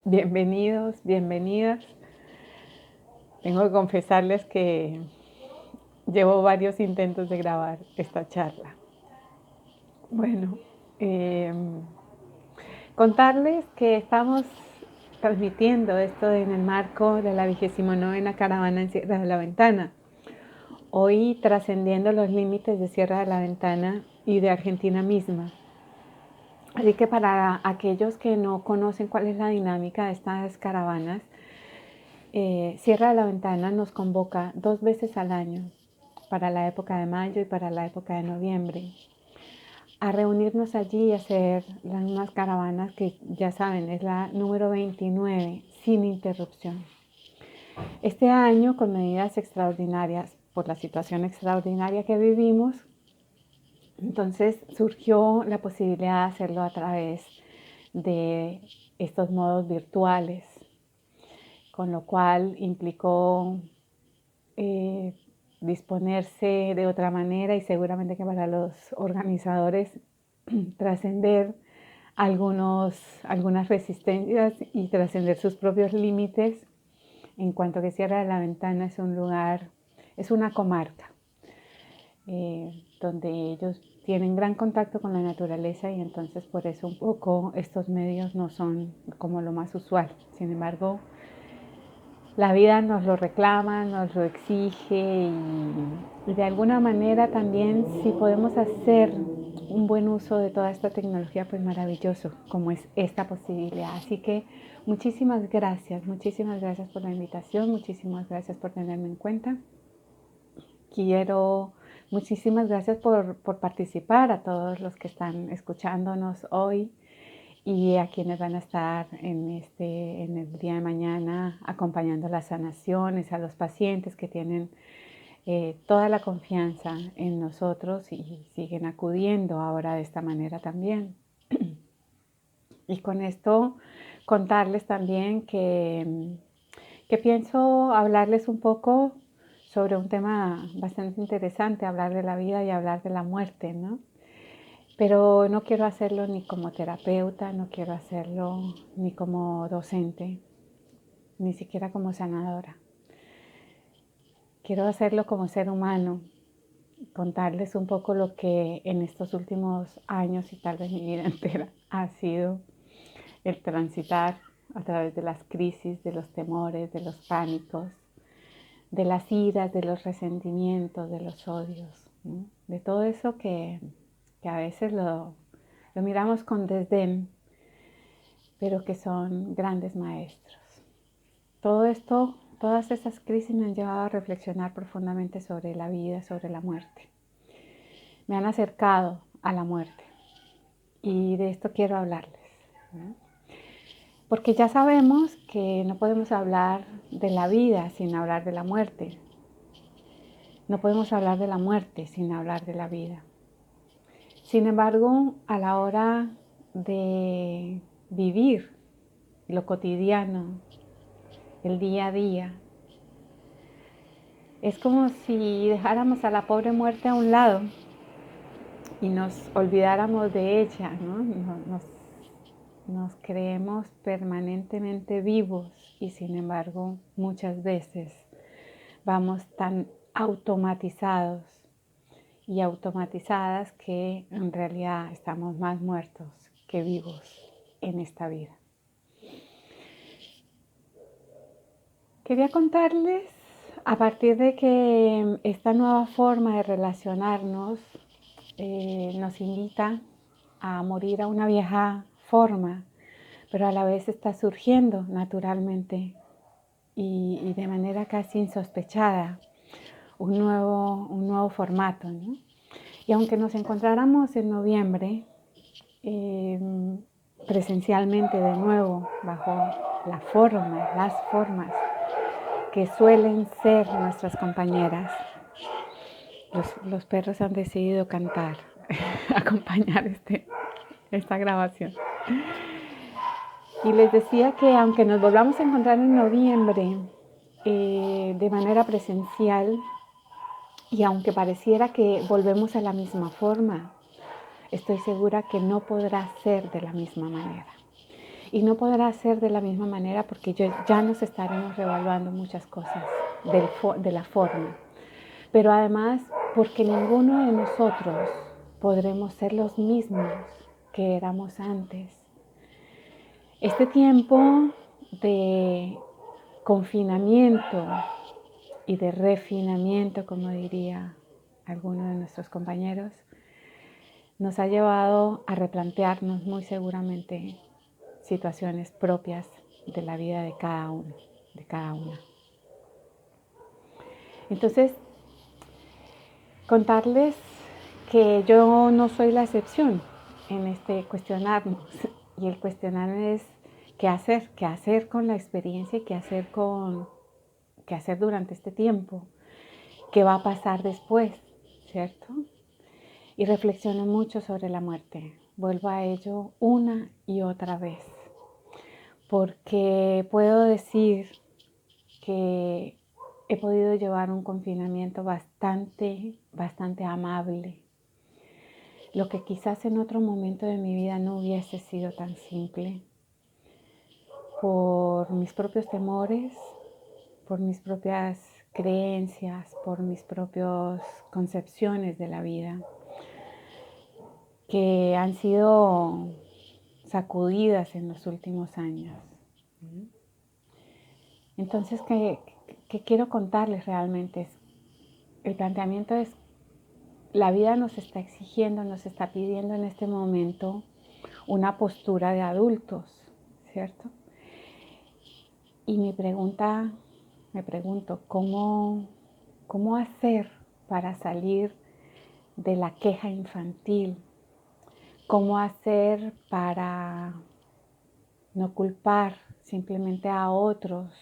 Bienvenidos, bienvenidas. Tengo que confesarles que llevo varios intentos de grabar esta charla. Bueno, eh, contarles que estamos transmitiendo esto en el marco de la 29ª Caravana en Sierra de la Ventana. Hoy trascendiendo los límites de Sierra de la Ventana y de Argentina misma. Así que para aquellos que no conocen cuál es la dinámica de estas caravanas, Sierra de la Ventana nos convoca 2 veces al año, para la época de mayo y para la época de noviembre, a reunirnos allí y hacer unas caravanas que ya saben, es la número 29, sin interrupción. Este año, con medidas extraordinarias, por la situación extraordinaria que vivimos, entonces surgió la posibilidad de hacerlo a través de estos modos virtuales, con lo cual implicó disponerse de otra manera y seguramente que para los organizadores trascender algunas resistencias y trascender sus propios límites, en cuanto que Sierra de la Ventana es un lugar, es una comarca donde ellos tienen gran contacto con la naturaleza y entonces por eso un poco estos medios no son como lo más usual. Sin embargo, la vida nos lo reclama, nos lo exige y de alguna manera también si podemos hacer un buen uso de toda esta tecnología, pues maravilloso, como es esta posibilidad. Así que muchísimas gracias por la invitación, muchísimas gracias por tenerme en cuenta. Muchísimas gracias por participar, a todos los que están escuchándonos hoy y a quienes van a estar en el día de mañana acompañando las sanaciones, a los pacientes que tienen toda la confianza en nosotros y siguen acudiendo ahora de esta manera también. Y con esto contarles también que pienso hablarles un poco sobre un tema bastante interesante, hablar de la vida y hablar de la muerte, ¿no? Pero no quiero hacerlo ni como terapeuta, no quiero hacerlo ni como docente, ni siquiera como sanadora. Quiero hacerlo como ser humano, contarles un poco lo que en estos últimos años y tal vez mi vida entera ha sido el transitar a través de las crisis, de los temores, de los pánicos, de las iras, de los resentimientos, de los odios, ¿no? De todo eso que a veces lo miramos con desdén, pero que son grandes maestros. Todo esto, todas esas crisis me han llevado a reflexionar profundamente sobre la vida, sobre la muerte. Me han acercado a la muerte y de esto quiero hablarles, ¿no? Porque ya sabemos que no podemos hablar de la vida sin hablar de la muerte. No podemos hablar de la muerte sin hablar de la vida. Sin embargo, a la hora de vivir lo cotidiano, el día a día, es como si dejáramos a la pobre muerte a un lado y nos olvidáramos de ella, ¿no? Nos creemos permanentemente vivos y sin embargo muchas veces vamos tan automatizados y automatizadas que en realidad estamos más muertos que vivos en esta vida. Quería contarles, a partir de que esta nueva forma de relacionarnos nos invita a morir a una vieja forma, pero a la vez está surgiendo naturalmente y de manera casi insospechada un nuevo formato, ¿no? Y aunque nos encontráramos en noviembre, presencialmente de nuevo, bajo las formas que suelen ser nuestras compañeras, los perros han decidido cantar, acompañar esta grabación. Y les decía que aunque nos volvamos a encontrar en noviembre de manera presencial, y aunque pareciera que volvemos a la misma forma, estoy segura que no podrá ser de la misma manera. Y no podrá ser de la misma manera porque ya nos estaremos reevaluando muchas cosas de la forma. Pero además porque ninguno de nosotros podremos ser los mismos que éramos antes. Este tiempo de confinamiento y de refinamiento, como diría alguno de nuestros compañeros, nos ha llevado a replantearnos muy seguramente situaciones propias de la vida de cada uno, de cada una. Entonces, contarles que yo no soy la excepción en este cuestionarnos. Y el cuestionarme es qué hacer con la experiencia y qué hacer durante este tiempo, qué va a pasar después, ¿cierto? Y reflexiono mucho sobre la muerte. Vuelvo a ello una y otra vez, porque puedo decir que he podido llevar un confinamiento bastante amable, lo que quizás en otro momento de mi vida no hubiese sido tan simple, por mis propios temores, por mis propias creencias, por mis propias concepciones de la vida, que han sido sacudidas en los últimos años. Entonces, ¿qué quiero contarles realmente? El planteamiento es, la vida nos está exigiendo, nos está pidiendo en este momento una postura de adultos, ¿cierto? Y me pregunto, ¿cómo hacer para salir de la queja infantil? ¿Cómo hacer para no culpar simplemente a otros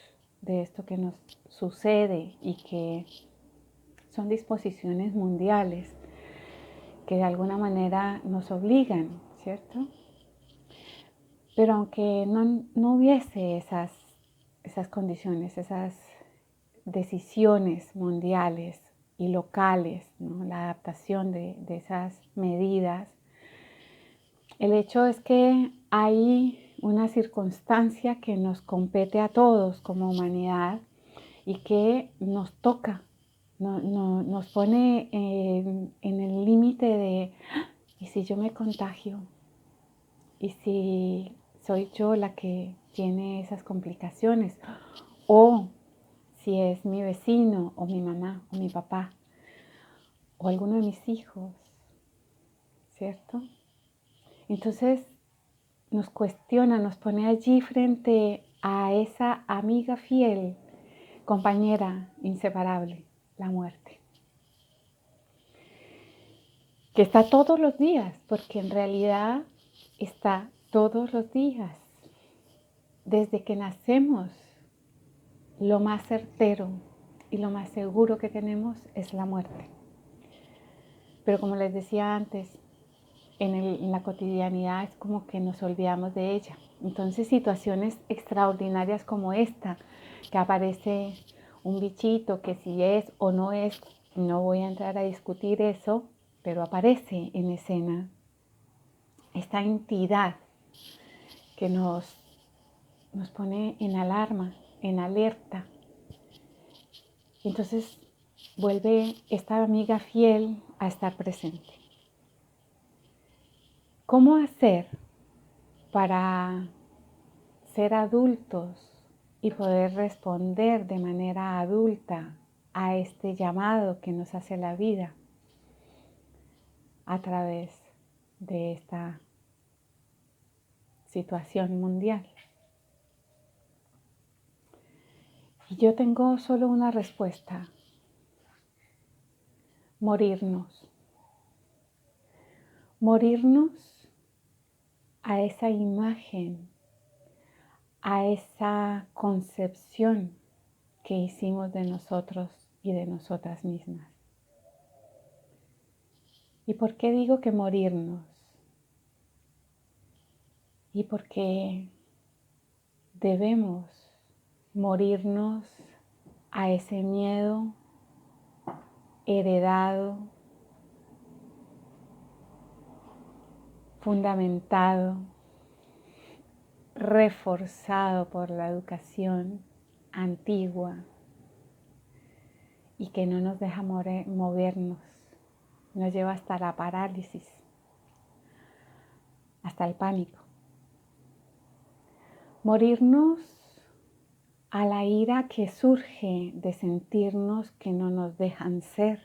de esto que nos sucede y que son disposiciones mundiales que de alguna manera nos obligan, ¿cierto? Pero aunque no hubiese esas condiciones, esas decisiones mundiales y locales, ¿no? La adaptación de esas medidas, el hecho es que hay una circunstancia que nos compete a todos como humanidad y que nos toca, nos pone en el límite de, ¿y si yo me contagio? ¿Y si soy yo la que tiene esas complicaciones? O si es mi vecino o mi mamá o mi papá o alguno de mis hijos, ¿cierto? Entonces nos cuestiona, nos pone allí frente a esa amiga fiel, compañera inseparable, la muerte. Que está todos los días, porque en realidad está todos los días. Desde que nacemos, lo más certero y lo más seguro que tenemos es la muerte. Pero como les decía antes, en la cotidianidad es como que nos olvidamos de ella. Entonces situaciones extraordinarias como esta, que aparece un bichito que si es o no es, no voy a entrar a discutir eso, pero aparece en escena esta entidad que nos pone en alarma, en alerta. Y entonces vuelve esta amiga fiel a estar presente. ¿Cómo hacer para ser adultos y poder responder de manera adulta a este llamado que nos hace la vida a través de esta situación mundial? Y yo tengo solo una respuesta: morirnos. Morirnos a esa imagen, a esa concepción que hicimos de nosotros y de nosotras mismas. ¿Y por qué digo que morirnos? Y porque debemos morirnos a ese miedo heredado, fundamentado reforzado por la educación antigua y que no nos deja movernos, nos lleva hasta la parálisis, hasta el pánico. Morirnos a la ira que surge de sentirnos que no nos dejan ser,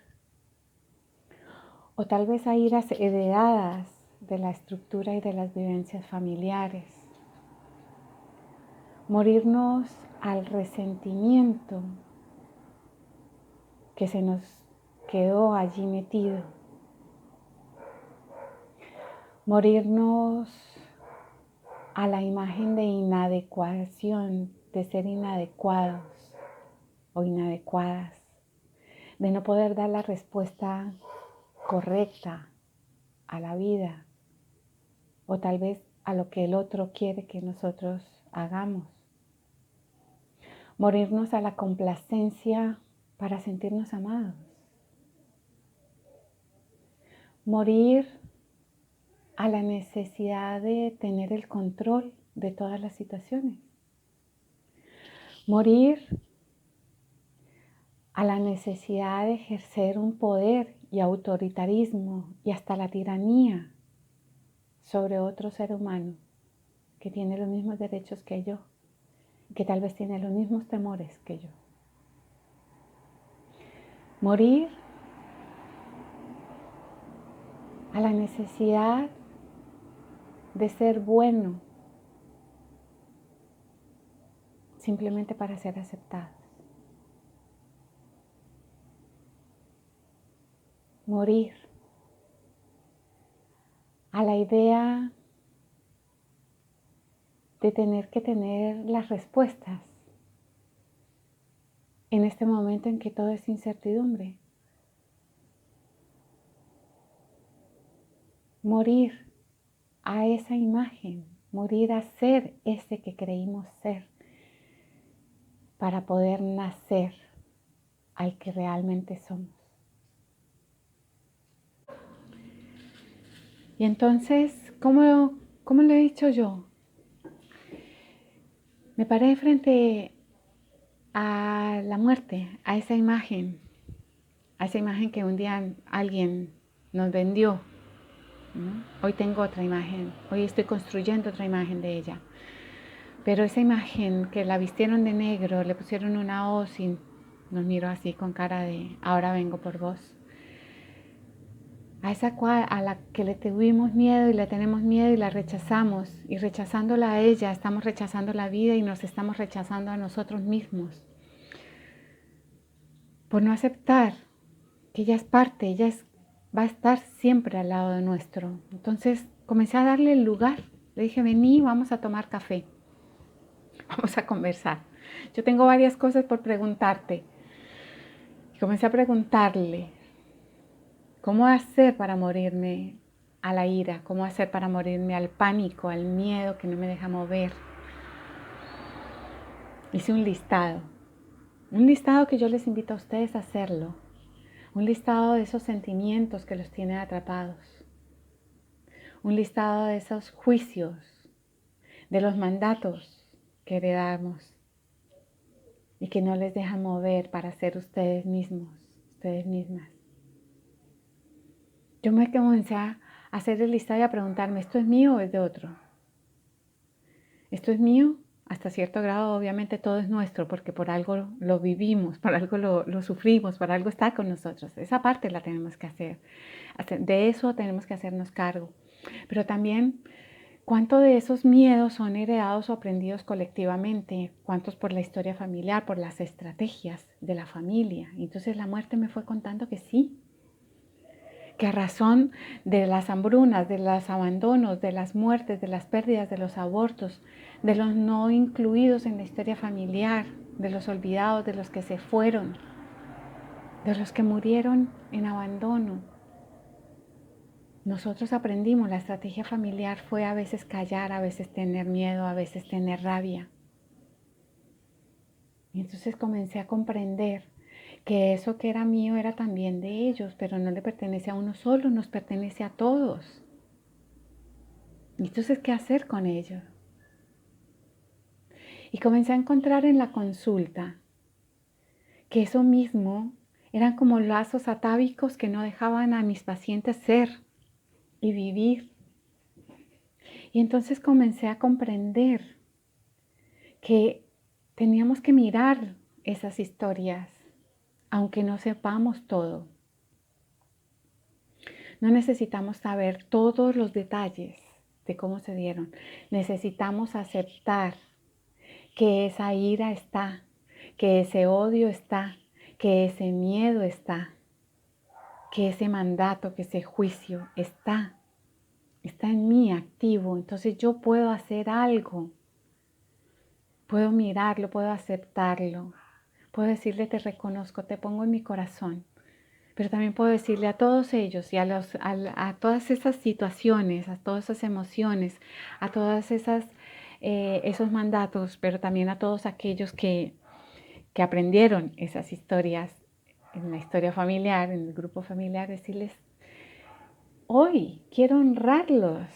o tal vez a iras heredadas de la estructura y de las vivencias familiares. Morirnos al resentimiento que se nos quedó allí metido. Morirnos a la imagen de inadecuación, de ser inadecuados o inadecuadas, de no poder dar la respuesta correcta a la vida o tal vez a lo que el otro quiere que nosotros hagamos. Morirnos a la complacencia para sentirnos amados. Morir a la necesidad de tener el control de todas las situaciones. Morir a la necesidad de ejercer un poder y autoritarismo y hasta la tiranía sobre otro ser humano que tiene los mismos derechos que yo, que tal vez tiene los mismos temores que yo. Morir a la necesidad de ser bueno simplemente para ser aceptados. Morir a la idea de tener que tener las respuestas en este momento en que todo es incertidumbre. Morir a esa imagen, morir a ser ese que creímos ser para poder nacer al que realmente somos. Y entonces, ¿cómo lo he dicho yo? Me paré frente a la muerte, a esa imagen que un día alguien nos vendió, ¿no? Hoy tengo otra imagen, hoy estoy construyendo otra imagen de ella. Pero esa imagen que la vistieron de negro, le pusieron una hoz y nos miró así con cara de ahora vengo por vos. A la que le tuvimos miedo y le tenemos miedo y la rechazamos. Y rechazándola a ella, estamos rechazando la vida y nos estamos rechazando a nosotros mismos. Por no aceptar que ella es parte, va a estar siempre al lado de nuestro. Entonces comencé a darle el lugar. Le dije, vení, vamos a tomar café. Vamos a conversar. Yo tengo varias cosas por preguntarte. Y comencé a preguntarle, ¿cómo hacer para morirme a la ira? ¿Cómo hacer para morirme al pánico, al miedo que no me deja mover? Hice un listado que yo les invito a ustedes a hacerlo. Un listado de esos sentimientos que los tienen atrapados. Un listado de esos juicios, de los mandatos que heredamos y que no les dejan mover para ser ustedes mismos, ustedes mismas. Yo me comencé a hacer el listado y a preguntarme, ¿esto es mío o es de otro? ¿Esto es mío? Hasta cierto grado, obviamente, todo es nuestro, porque por algo lo vivimos, por algo lo sufrimos, por algo está con nosotros. Esa parte la tenemos que hacer. De eso tenemos que hacernos cargo. Pero también, ¿cuánto de esos miedos son heredados o aprendidos colectivamente? ¿Cuántos por la historia familiar, por las estrategias de la familia? Entonces la muerte me fue contando que sí, que a razón de las hambrunas, de los abandonos, de las muertes, de las pérdidas, de los abortos, de los no incluidos en la historia familiar, de los olvidados, de los que se fueron, de los que murieron en abandono. Nosotros aprendimos, la estrategia familiar fue a veces callar, a veces tener miedo, a veces tener rabia. Y entonces comencé a comprender que eso que era mío era también de ellos, pero no le pertenece a uno solo, nos pertenece a todos. Y entonces, ¿qué hacer con ello? Y comencé a encontrar en la consulta que eso mismo eran como lazos atávicos que no dejaban a mis pacientes ser y vivir. Y entonces comencé a comprender que teníamos que mirar esas historias, aunque no sepamos todo. No necesitamos saber todos los detalles de cómo se dieron. Necesitamos aceptar que esa ira está, que ese odio está, que ese miedo está, que ese mandato, que ese juicio está en mí activo. Entonces yo puedo hacer algo, puedo mirarlo, puedo aceptarlo, puedo decirle te reconozco, te pongo en mi corazón. Pero también puedo decirle a todos ellos y a todas esas situaciones, a todas esas emociones, a todas esos mandatos, pero también a todos aquellos que aprendieron esas historias en la historia familiar, en el grupo familiar, decirles, hoy quiero honrarlos,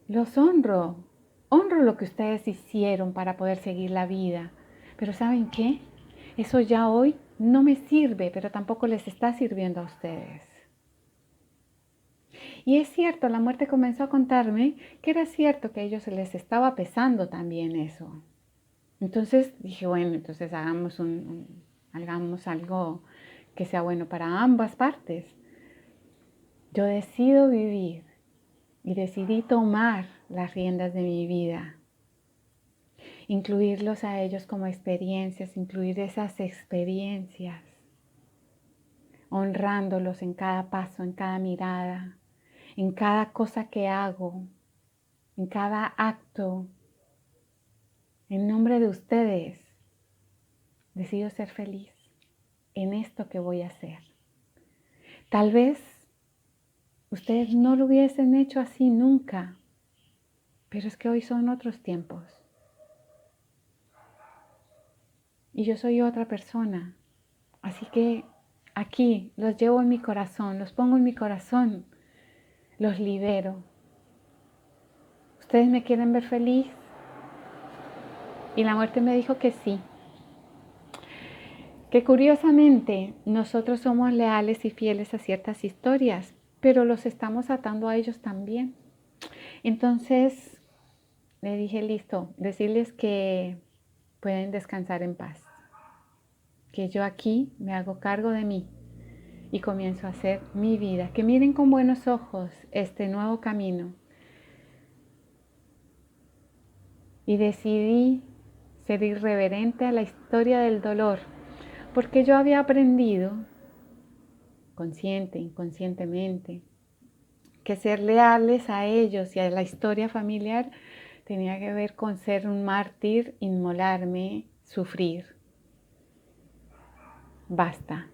los honro lo que ustedes hicieron para poder seguir la vida, pero ¿saben qué? Eso ya hoy no me sirve, pero tampoco les está sirviendo a ustedes. Y es cierto, la muerte comenzó a contarme que era cierto que a ellos se les estaba pesando también eso. Entonces dije, bueno, entonces hagamos algo que sea bueno para ambas partes. Yo decido vivir y decidí tomar las riendas de mi vida, incluirlos a ellos como experiencias, incluir esas experiencias, honrándolos en cada paso, en cada mirada, en cada cosa que hago, en cada acto. En nombre de ustedes, decido ser feliz en esto que voy a hacer. Tal vez ustedes no lo hubiesen hecho así nunca, pero es que hoy son otros tiempos. Y yo soy otra persona. Así que aquí los llevo en mi corazón, los pongo en mi corazón, los libero. ¿Ustedes me quieren ver feliz? Y la muerte me dijo que sí. Que curiosamente nosotros somos leales y fieles a ciertas historias, pero los estamos atando a ellos también. Entonces le dije, listo, decirles que pueden descansar en paz, que yo aquí me hago cargo de mí y comienzo a hacer mi vida, que miren con buenos ojos este nuevo camino. Y decidí ser irreverente a la historia del dolor, porque yo había aprendido, consciente, inconscientemente, que ser leales a ellos y a la historia familiar tenía que ver con ser un mártir, inmolarme, sufrir. Basta.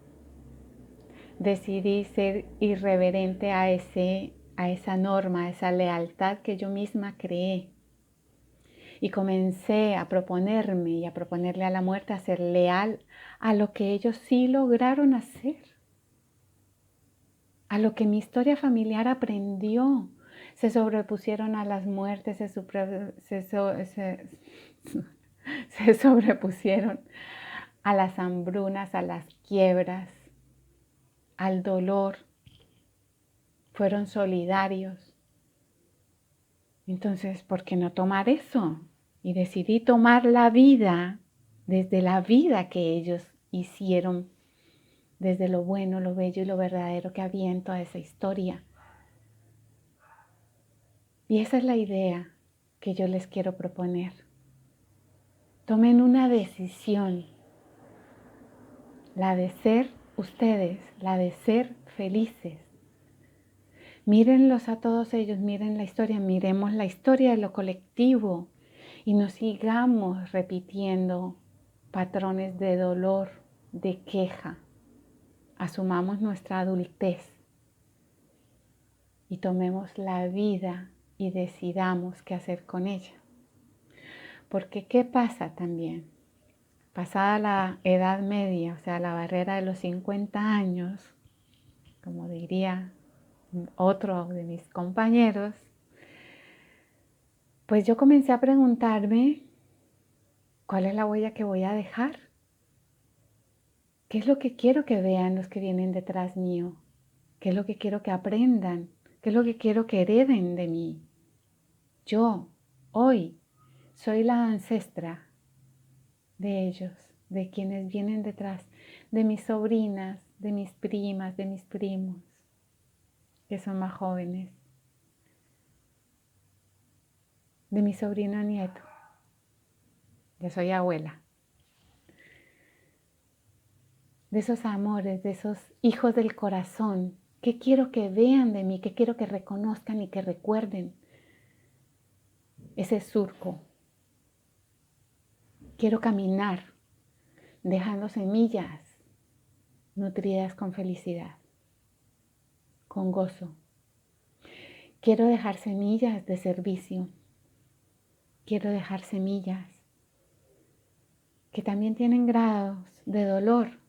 Decidí ser irreverente a esa norma, a esa lealtad que yo misma creé. Y comencé a proponerme y a proponerle a la muerte a ser leal a lo que ellos sí lograron hacer, a lo que mi historia familiar aprendió. Se sobrepusieron a las muertes, se sobrepusieron a las hambrunas, a las quiebras, al dolor. Fueron solidarios. Entonces, ¿por qué no tomar eso? Y decidí tomar la vida desde la vida que ellos hicieron, desde lo bueno, lo bello y lo verdadero que había en toda esa historia. Y esa es la idea que yo les quiero proponer. Tomen una decisión, la de ser ustedes, la de ser felices. Mírenlos a todos ellos, miren la historia, miremos la historia de lo colectivo y no sigamos repitiendo patrones de dolor, de queja. Asumamos nuestra adultez y tomemos la vida y decidamos qué hacer con ella. Porque ¿qué pasa también? Pasada la edad media, o sea, la barrera de los 50 años, como diría otro de mis compañeros, pues yo comencé a preguntarme ¿Cuál es la huella que voy a dejar? ¿Qué es lo que quiero que vean los que vienen detrás mío? ¿Qué es lo que quiero que aprendan? ¿Qué es lo que quiero que hereden de mí? Yo, hoy, soy la ancestra de ellos, de quienes vienen detrás, de mis sobrinas, de mis primas, de mis primos, que son más jóvenes, de mi sobrino nieto. Ya soy abuela. De esos amores, de esos hijos del corazón, que quiero que vean de mí, que quiero que reconozcan y que recuerden ese surco. Quiero caminar dejando semillas nutridas con felicidad, con gozo. Quiero dejar semillas de servicio. Quiero dejar semillas que también tienen grados de dolor,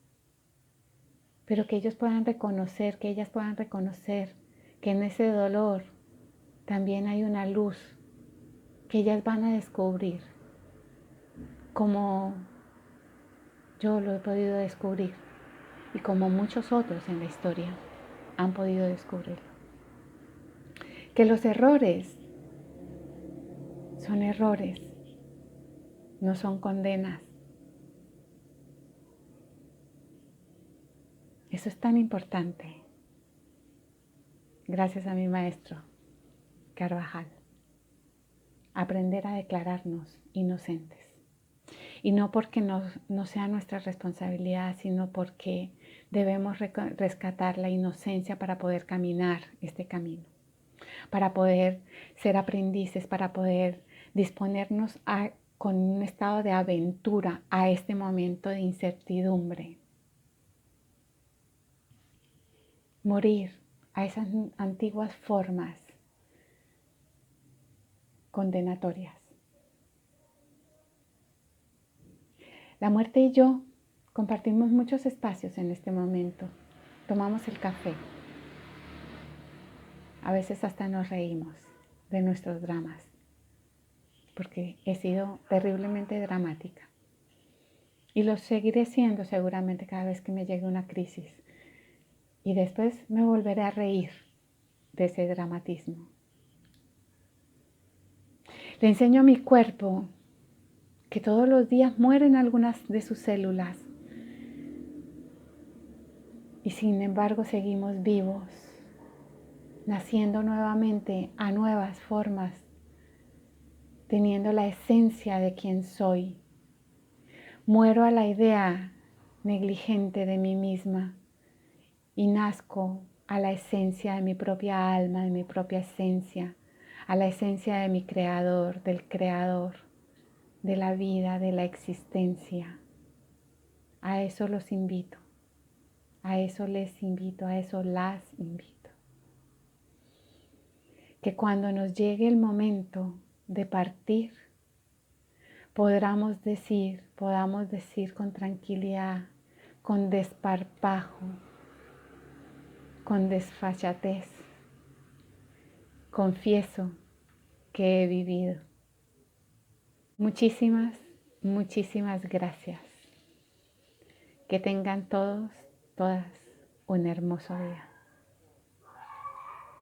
pero que ellos puedan reconocer, que ellas puedan reconocer que en ese dolor también hay una luz que ellas van a descubrir, como yo lo he podido descubrir y como muchos otros en la historia han podido descubrirlo. Que los errores son errores, no son condenas. Eso es tan importante. Gracias a mi maestro, Carvajal. Aprender a declararnos inocentes. Y no porque no sea nuestra responsabilidad, sino porque debemos rescatar la inocencia para poder caminar este camino, para poder ser aprendices, para poder disponernos con un estado de aventura a este momento de incertidumbre. Morir a esas antiguas formas condenatorias. La muerte y yo compartimos muchos espacios en este momento. Tomamos el café. A veces hasta nos reímos de nuestros dramas, porque he sido terriblemente dramática. Y lo seguiré siendo seguramente cada vez que me llegue una crisis. Y después me volveré a reír de ese dramatismo. Le enseño a mi cuerpo que todos los días mueren algunas de sus células. Y sin embargo seguimos vivos, naciendo nuevamente a nuevas formas, teniendo la esencia de quien soy. Muero a la idea negligente de mí misma y nazco a la esencia de mi propia alma, de mi propia esencia, a la esencia de mi creador, del creador, de la vida, de la existencia. A eso los invito, a eso les invito, a eso las invito. Que cuando nos llegue el momento de partir, podamos decir con tranquilidad, con desparpajo, con desfachatez, confieso que he vivido. Muchísimas, muchísimas gracias. Que tengan todos, todas un hermoso día.